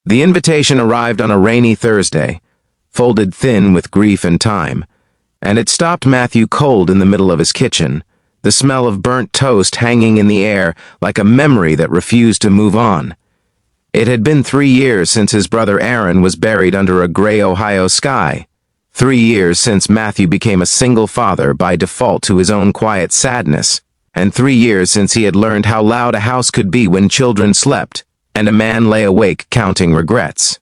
The invitation arrived on a rainy Thursday, folded thin with grief and time, and it stopped Matthew cold in the middle of his kitchen, the smell of burnt toast hanging in the air like a memory that refused to move on. It had been 3 years since his brother Aaron was buried under a gray Ohio sky. 3 years since Matthew became a single father by default to his own quiet sadness, and 3 years since he had learned how loud a house could be when children slept, and a man lay awake counting regrets.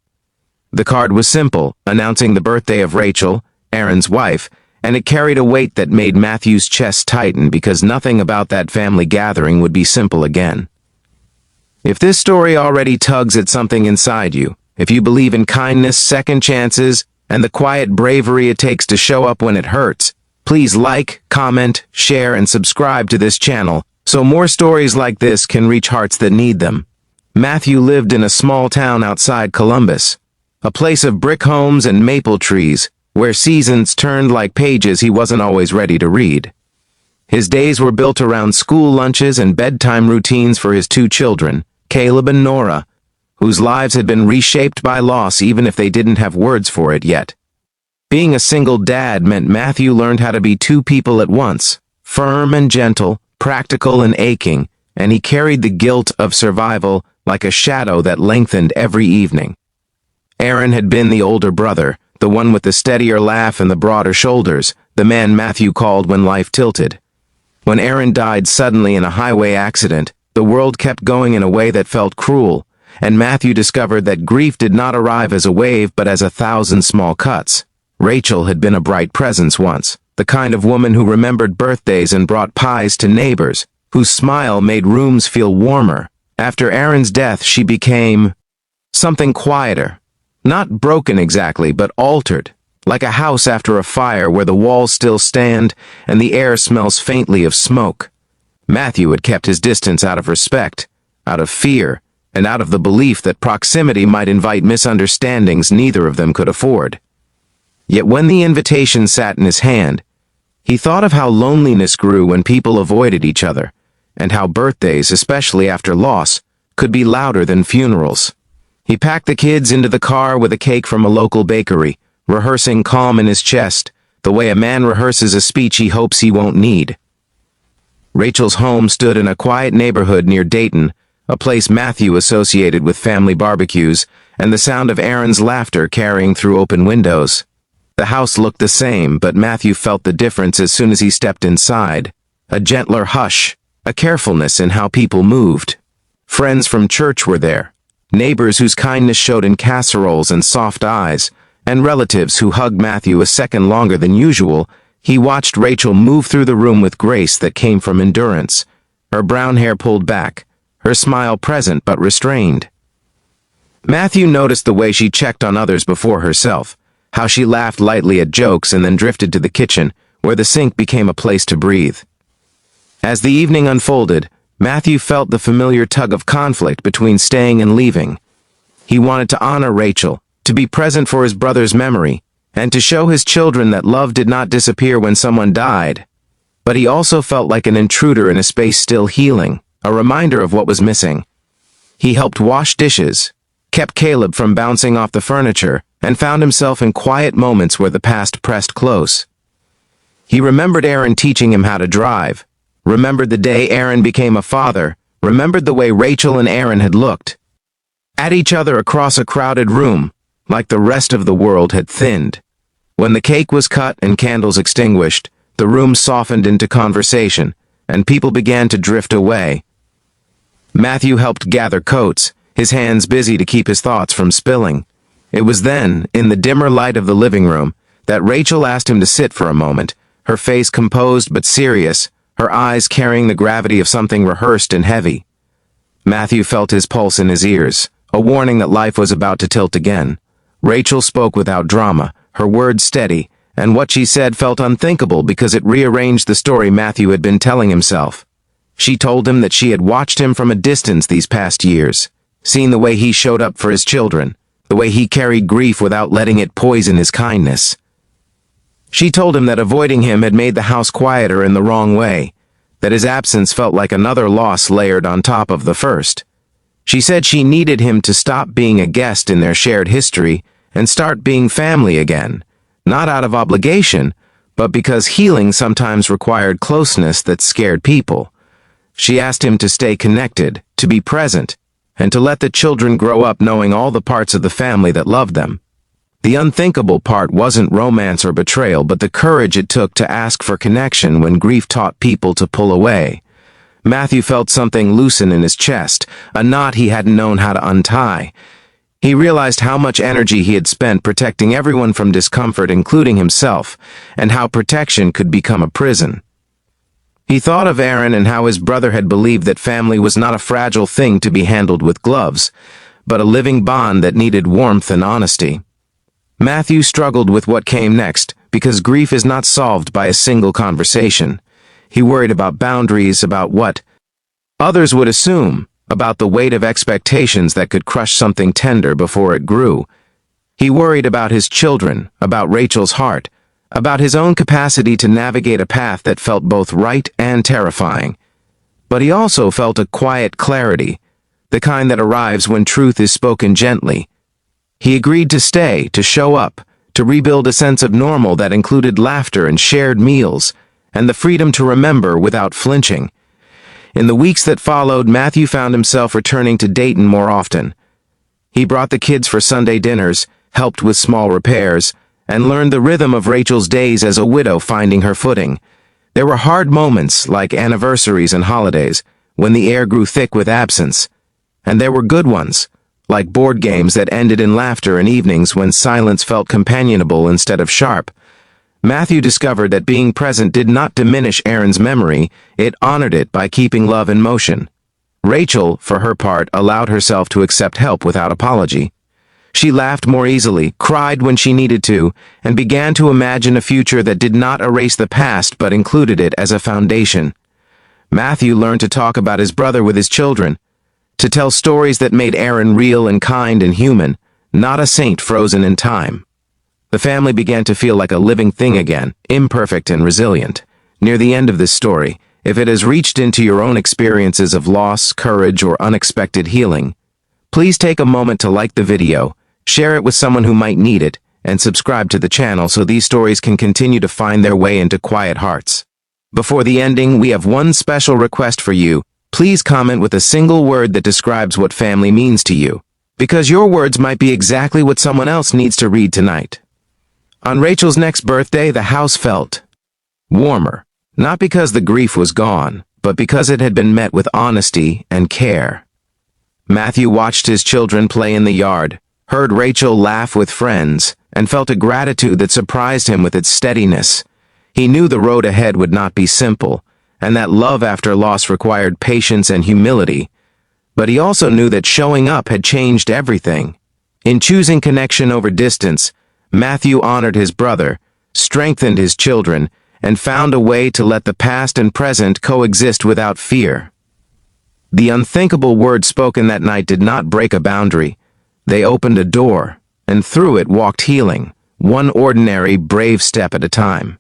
The card was simple, announcing the birthday of Rachel, Aaron's wife, and it carried a weight that made Matthew's chest tighten because nothing about that family gathering would be simple again. If this story already tugs at something inside you, if you believe in kindness, second chances, and the quiet bravery it takes to show up when it hurts, please like, comment, share, and subscribe to this channel so more stories like this can reach hearts that need them. Matthew lived in a small town outside Columbus, a place of brick homes and maple trees, where seasons turned like pages he wasn't always ready to read. His days were built around school lunches and bedtime routines for his 2 children, Caleb and Nora, whose lives had been reshaped by loss even if they didn't have words for it yet. Being a single dad meant Matthew learned how to be 2 people at once, firm and gentle, practical and aching, and he carried the guilt of survival like a shadow that lengthened every evening. Aaron had been the older brother, the one with the steadier laugh and the broader shoulders, the man Matthew called when life tilted. When Aaron died suddenly in a highway accident, the world kept going in a way that felt cruel, and Matthew discovered that grief did not arrive as a wave but as 1,000 small cuts. Rachel had been a bright presence once, the kind of woman who remembered birthdays and brought pies to neighbors, whose smile made rooms feel warmer. After Aaron's death, she became something quieter. Not broken exactly, but altered, like a house after a fire where the walls still stand and the air smells faintly of smoke. Matthew had kept his distance out of respect, out of fear, and out of the belief that proximity might invite misunderstandings neither of them could afford. Yet when the invitation sat in his hand, he thought of how loneliness grew when people avoided each other, and how birthdays, especially after loss, could be louder than funerals. He packed the kids into the car with a cake from a local bakery, rehearsing calm in his chest, the way a man rehearses a speech he hopes he won't need. Rachel's home stood in a quiet neighborhood near Dayton, a place Matthew associated with family barbecues, and the sound of Aaron's laughter carrying through open windows. The house looked the same, but Matthew felt the difference as soon as he stepped inside. A gentler hush, a carefulness in how people moved. Friends from church were there, neighbors whose kindness showed in casseroles and soft eyes, and relatives who hugged Matthew a second longer than usual. He watched Rachel move through the room with grace that came from endurance, her brown hair pulled back, her smile present but restrained. Matthew noticed the way she checked on others before herself, how she laughed lightly at jokes and then drifted to the kitchen, where the sink became a place to breathe. As the evening unfolded, Matthew felt the familiar tug of conflict between staying and leaving. He wanted to honor Rachel, to be present for his brother's memory, and to show his children that love did not disappear when someone died. But he also felt like an intruder in a space still healing, a reminder of what was missing. He helped wash dishes, kept Caleb from bouncing off the furniture, and found himself in quiet moments where the past pressed close. He remembered Aaron teaching him how to drive, remembered the day Aaron became a father, remembered the way Rachel and Aaron had looked at each other across a crowded room, like the rest of the world had thinned. When the cake was cut and candles extinguished, the room softened into conversation, and people began to drift away. Matthew helped gather coats, his hands busy to keep his thoughts from spilling. It was then, in the dimmer light of the living room, that Rachel asked him to sit for a moment, her face composed but serious, her eyes carrying the gravity of something rehearsed and heavy. Matthew felt his pulse in his ears, a warning that life was about to tilt again. Rachel spoke without drama, her words steady, and what she said felt unthinkable because it rearranged the story Matthew had been telling himself. She told him that she had watched him from a distance these past years, seen the way he showed up for his children, the way he carried grief without letting it poison his kindness. She told him that avoiding him had made the house quieter in the wrong way, that his absence felt like another loss layered on top of the first. She said she needed him to stop being a guest in their shared history and start being family again, not out of obligation, but because healing sometimes required closeness that scared people. She asked him to stay connected, to be present, and to let the children grow up knowing all the parts of the family that loved them. The unthinkable part wasn't romance or betrayal, but the courage it took to ask for connection when grief taught people to pull away. Matthew felt something loosen in his chest, a knot he hadn't known how to untie. He realized how much energy he had spent protecting everyone from discomfort, including himself, and how protection could become a prison. He thought of Aaron and how his brother had believed that family was not a fragile thing to be handled with gloves, but a living bond that needed warmth and honesty. Matthew struggled with what came next, because grief is not solved by a single conversation. He worried about boundaries, about what others would assume, about the weight of expectations that could crush something tender before it grew. He worried about his children, about Rachel's heart, about his own capacity to navigate a path that felt both right and terrifying. But he also felt a quiet clarity, the kind that arrives when truth is spoken gently. He agreed to stay, to show up, to rebuild a sense of normal that included laughter and shared meals, and the freedom to remember without flinching. In the weeks that followed, Matthew found himself returning to Dayton more often. He brought the kids for Sunday dinners, helped with small repairs, and learned the rhythm of Rachel's days as a widow finding her footing. There were hard moments, like anniversaries and holidays, when the air grew thick with absence. And there were good ones, like board games that ended in laughter and evenings when silence felt companionable instead of sharp. Matthew discovered that being present did not diminish Aaron's memory, it honored it by keeping love in motion. Rachel, for her part, allowed herself to accept help without apology. She laughed more easily, cried when she needed to, and began to imagine a future that did not erase the past but included it as a foundation. Matthew learned to talk about his brother with his children, to tell stories that made Aaron real and kind and human, not a saint frozen in time. The family began to feel like a living thing again, imperfect and resilient. Near the end of this story, if it has reached into your own experiences of loss, courage, or unexpected healing, please take a moment to like the video, share it with someone who might need it, and subscribe to the channel so these stories can continue to find their way into quiet hearts. Before the ending, we have one special request for you. Please comment with a single word that describes what family means to you, because your words might be exactly what someone else needs to read tonight. On Rachel's next birthday, the house felt warmer, not because the grief was gone, but because it had been met with honesty and care. Matthew watched his children play in the yard, heard Rachel laugh with friends, and felt a gratitude that surprised him with its steadiness. He knew the road ahead would not be simple, and that love after loss required patience and humility. But he also knew that showing up had changed everything. In choosing connection over distance, Matthew honored his brother, strengthened his children, and found a way to let the past and present coexist without fear. The unthinkable words spoken that night did not break a boundary. They opened a door, and through it walked healing, one ordinary, brave step at a time.